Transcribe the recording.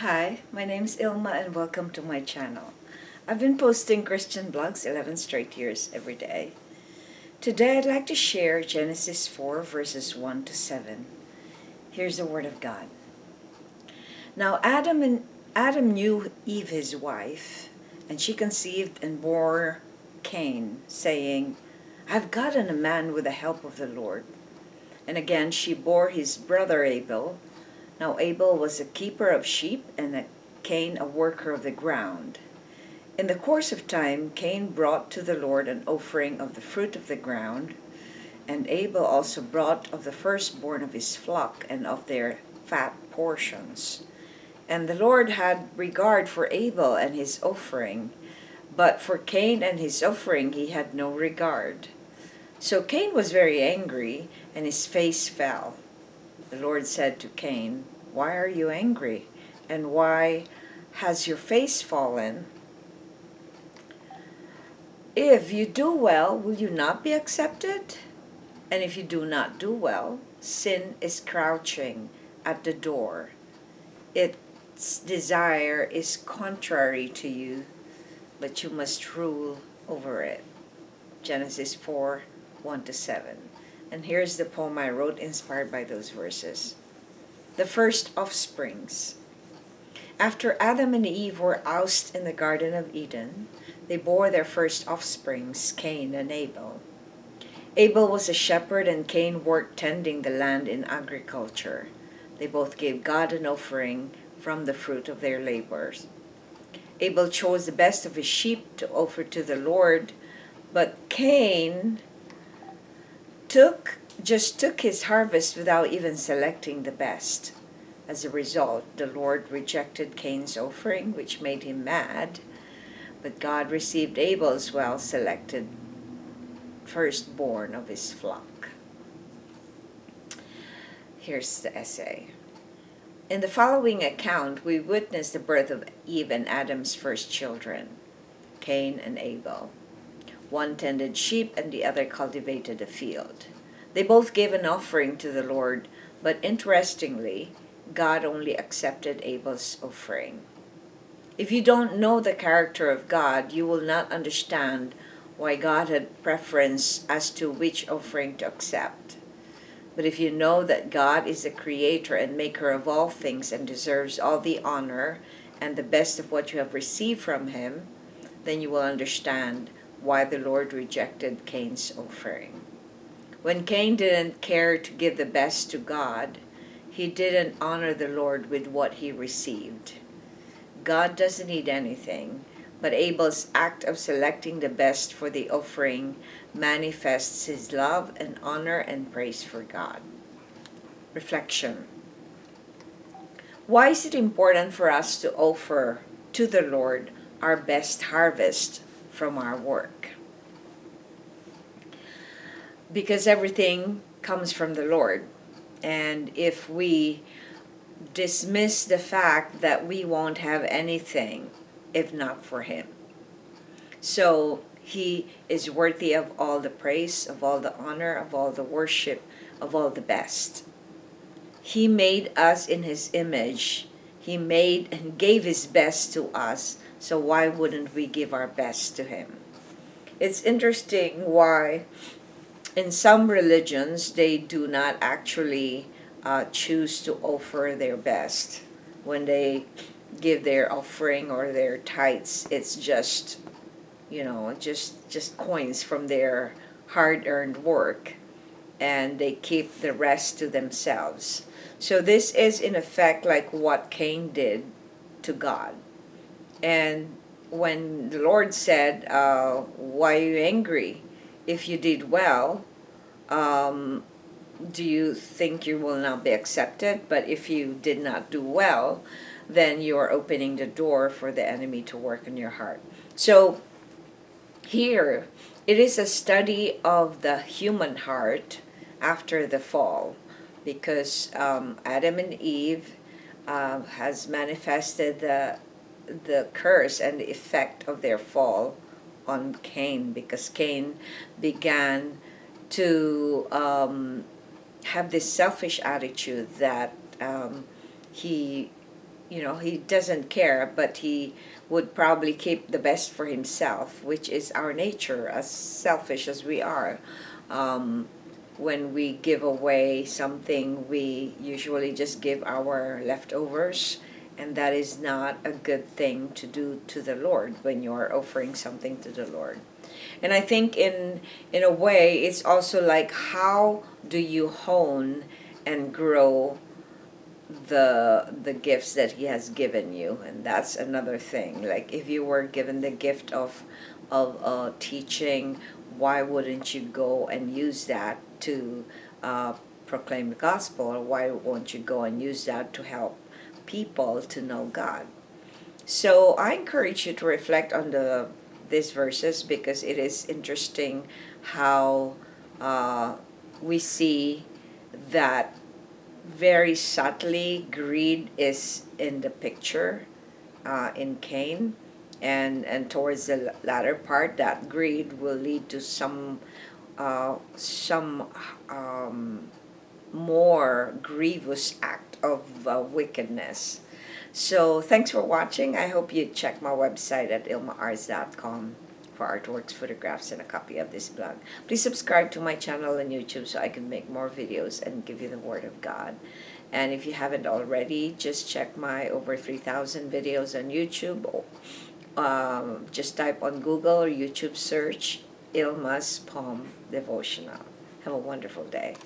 Hi, my name's Ilma and welcome to my channel. I've been posting Christian blogs 11 straight years every day. Today I'd like to share Genesis 4 verses 1 to 7. Here's the word of God. Now Adam knew Eve his wife, and she conceived and bore Cain, saying, I've gotten a man with the help of the Lord. And again she bore his brother Abel. Now Abel was a keeper of sheep, and Cain a worker of the ground. In the course of time, Cain brought to the Lord an offering of the fruit of the ground, and Abel also brought of the firstborn of his flock and of their fat portions. And the Lord had regard for Abel and his offering, but for Cain and his offering he had no regard. So Cain was very angry, and his face fell. The Lord said to Cain, Why are you angry? And why has your face fallen? If you do well, will you not be accepted? And if you do not do well, sin is crouching at the door. Its desire is contrary to you, but you must rule over it. Genesis 4, 1 to 7. And here's the poem I wrote inspired by those verses. The first offsprings. After Adam and Eve were ousted in the Garden of Eden, they bore their first offsprings, Cain and Abel. Abel was a shepherd and Cain worked tending the land in agriculture. They both gave God an offering from the fruit of their labors. Abel chose the best of his sheep to offer to the Lord, but Cain took his harvest without even selecting the best. As a result, the Lord rejected Cain's offering, which made him mad, but God received Abel's well-selected firstborn of his flock. Here's the essay. In the following account, we witness the birth of Eve and Adam's first children, Cain and Abel. One tended sheep and the other cultivated a field. They both gave an offering to the Lord, but interestingly, God only accepted Abel's offering. If you don't know the character of God, you will not understand why God had preference as to which offering to accept. But if you know that God is the creator and maker of all things and deserves all the honor and the best of what you have received from him, then you will understand why the Lord rejected Cain's offering. When Cain didn't care to give the best to God, he didn't honor the Lord with what he received. God doesn't need anything, but Abel's act of selecting the best for the offering manifests his love and honor and praise for God. Reflection. Why is it important for us to offer to the Lord our best harvest from our work? Because everything comes from the Lord. And if we dismiss the fact that we won't have anything if not for him. So he is worthy of all the praise, of all the honor, of all the worship, of all the best. He made us in his image. He made and gave his best to us. So why wouldn't we give our best to him? It's interesting why in some religions they do not actually choose to offer their best. When they give their offering or their tithes, it's just, just coins from their hard-earned work, and they keep the rest to themselves. So this is in effect like what Cain did to God. And when the Lord said, why are you angry? If you did well, do you think you will not be accepted? But if you did not do well, then you are opening the door for the enemy to work in your heart. So here, it is a study of the human heart after the fall, because Adam and Eve has manifested the curse and the effect of their fall on Cain, because Cain began to have this selfish attitude that he he doesn't care, but he would probably keep the best for himself, which is our nature, as selfish as we are. Um, when we give away something, we usually just give our leftovers, and that is not a good thing to do to the Lord when you're offering something to the Lord. And I think in a way, it's also like, how do you hone and grow the gifts that he has given you? And that's another thing. Like, if you were given the gift of teaching, why wouldn't you go and use that to proclaim the gospel? Or why won't you go and use that to help people to know God? So I encourage you to reflect on these verses, because it is interesting how we see that very subtly greed is in the picture in Cain, and towards the latter part, that greed will lead to some more grievous act of wickedness. So thanks for watching. I hope you check my website at ilmaarts.com for artworks, photographs, and a copy of this blog. Please subscribe to my channel on YouTube so I can make more videos and give you the Word of God. And if you haven't already, just check my over 3,000 videos on YouTube. Just type on Google or YouTube search Ilma's Palm Devotional. Have a wonderful day.